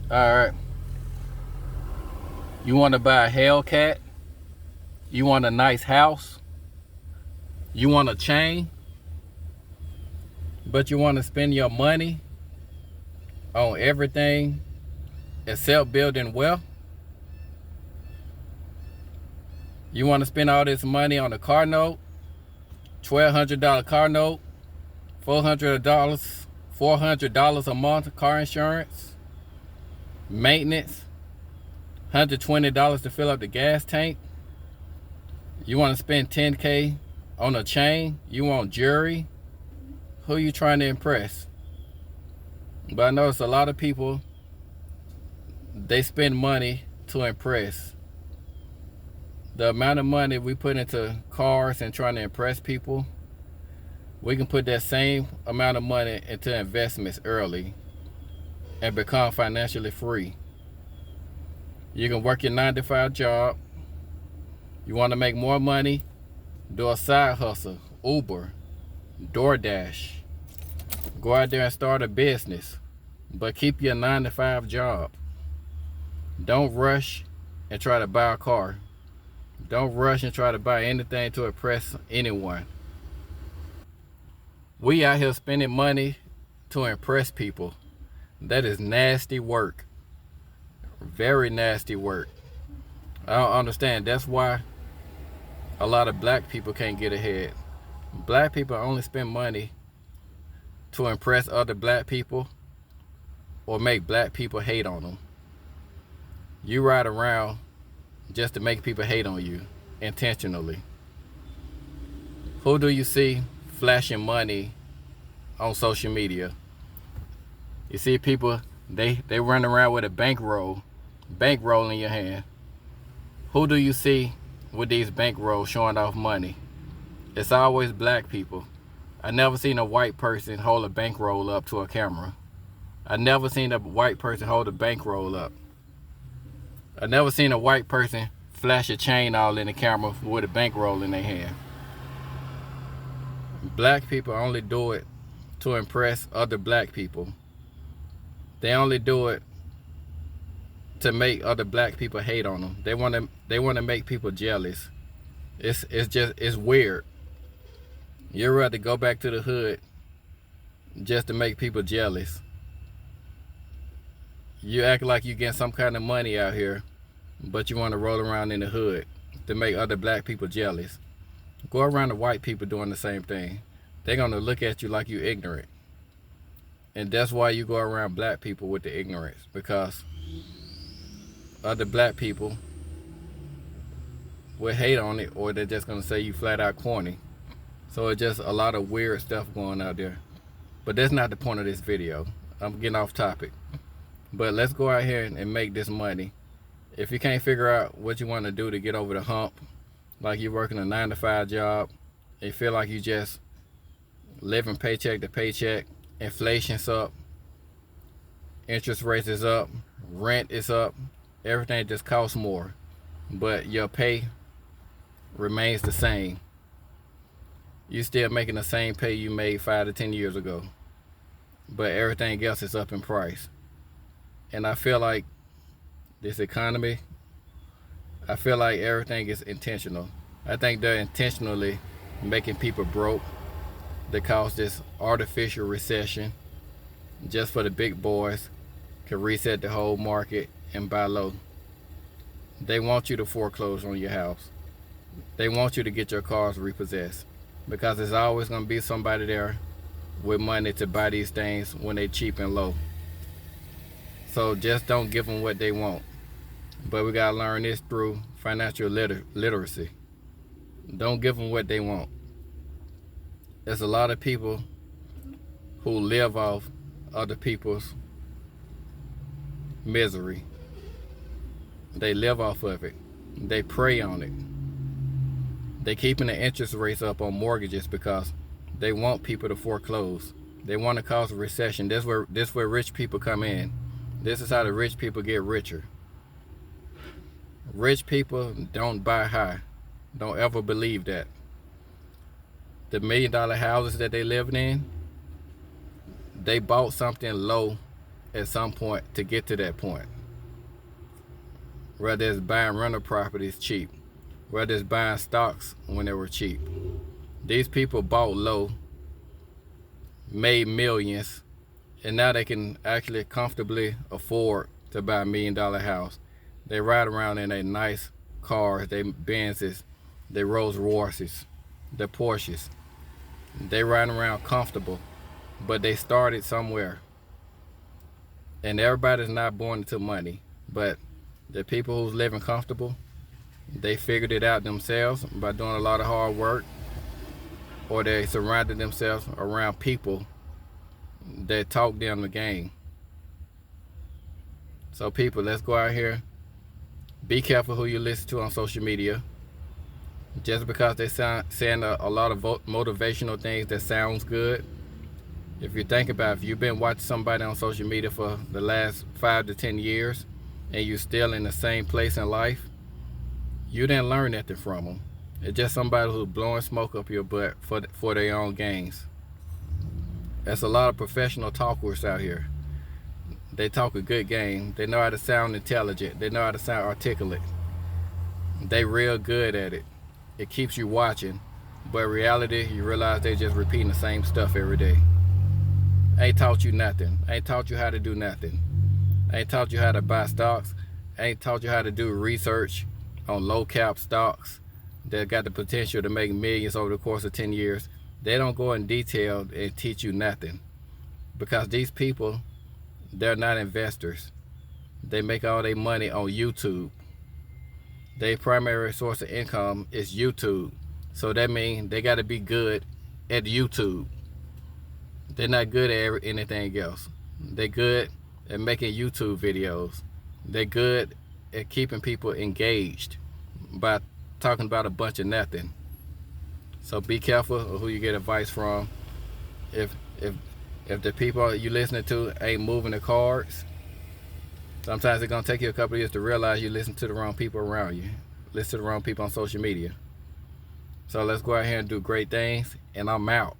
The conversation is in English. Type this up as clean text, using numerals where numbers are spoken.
Alright. You want to buy a Hellcat? You want a nice house? You want a chain? But you want to spend your money on everything except building wealth? You want to spend all this money on a car note? $1,200 car note? $400 a month car insurance? Maintenance? $120 to fill up the gas tank? You want to spend $10K on a chain? You want jewelry? Who are you trying to impress? But I notice a lot of people, they spend money to impress. The amount of money we put into cars and trying to impress people, we can put that same amount of money into investments early and become financially free. You can work your 9-to-5 job. You want to make more money? Do a side hustle, Uber, Doordash. Go out there and start a business, but keep your 9-to-5 job. Don't rush and try to buy a car. Don't rush and try to buy anything to impress anyone. We out here spending money to impress people. That is nasty work. Very nasty work. I don't understand. That's why a lot of black people can't get ahead. Black people only spend money to impress other black people or make black people hate on them. You ride around just to make people hate on you intentionally. Who do you see flashing money on social media? You see people, they run around with a bankroll in your hand. Who do you see with these bankrolls showing off money? It's always black people. I never seen a white person hold a bankroll up to a camera. I never seen a white person hold a bankroll up. I never seen a white person flash a chain all in the camera with a bankroll in their hand. Black people only do it to impress other black people. They only do it to make other black people hate on them. They want to make people jealous. It's weird. You'd rather go back to the hood just to make people jealous. You act like you get some kind of money out here, but you want to roll around in the hood to make other black people jealous. Go around the white people doing the same thing. They're going to look at you like you're ignorant. And that's why you go around black people with the ignorance, because other black people will hate on it, or they're just going to say you flat out corny. So it's just a lot of weird stuff going out there. But that's not the point of this video. I'm getting off topic. But let's go out here and make this money. If you can't figure out what you want to do to get over the hump, like you're working a 9-to-5 job, and you feel like you just living paycheck to paycheck, inflation's up, interest rates is up, rent is up, everything just costs more, but your pay remains the same. You still making the same pay you made 5 to 10 years ago, but everything else is up in price. And I feel like this economy, I feel like everything is intentional. I think they're intentionally making people broke to cause this artificial recession just for the big boys to reset the whole market and buy low. They want you to foreclose on your house. They want you to get your cars repossessed, because there's always going to be somebody there with money to buy these things when they're cheap and low. So just don't give them what they want. But we got to learn this through financial literacy. Don't give them what they want. There's a lot of people who live off other people's misery. They live off of it. They prey on it. They keeping the interest rates up on mortgages because they want people to foreclose. They want to cause a recession. This where rich people come in. This is how the rich people get richer. Rich people don't buy high. Don't ever believe that. The $1 million houses that they living in, they bought something low at some point to get to that point. Whether it's buying rental properties cheap, whether it's buying stocks when they were cheap. These people bought low, made millions, and now they can actually comfortably afford to buy $1 million house. They ride around in their nice cars, their Benzes, their Rolls Royces, their Porsches. They ride around comfortable, but they started somewhere. And everybody's not born into money, but the people who's living comfortable, they figured it out themselves by doing a lot of hard work, or they surrounded themselves around people that taught them the game. So people, let's go out here. Be careful who you listen to on social media. Just because they saying a lot of motivational things that sounds good, if you think about it, if you've been watching somebody on social media for the last 5 to 10 years and you're still in the same place in life, you didn't learn nothing from them. It's just somebody who's blowing smoke up your butt for their own gains. There's a lot of professional talkers out here. They talk a good game. They know how to sound intelligent. They know how to sound articulate. They real good at it. It keeps you watching, but in reality, you realize they just repeating the same stuff every day. Ain't taught you nothing. Ain't taught you how to do nothing. Ain't taught you how to buy stocks. Ain't taught you how to do research on low cap stocks that got the potential to make millions over the course of 10 years. They don't go in detail and teach you nothing, because these people, they're not investors. They make all their money on YouTube. Their primary source of income is YouTube. So that means they got to be good at YouTube. They're not good at anything else. They're good at making YouTube videos. They're good at keeping people engaged by talking about a bunch of nothing. So be careful of who you get advice from. If the people you listening to ain't moving the cards, sometimes it's gonna take you a couple of years to realize you listen to the wrong people around you. Listen to the wrong people on social media. So let's go out here and do great things, and I'm out.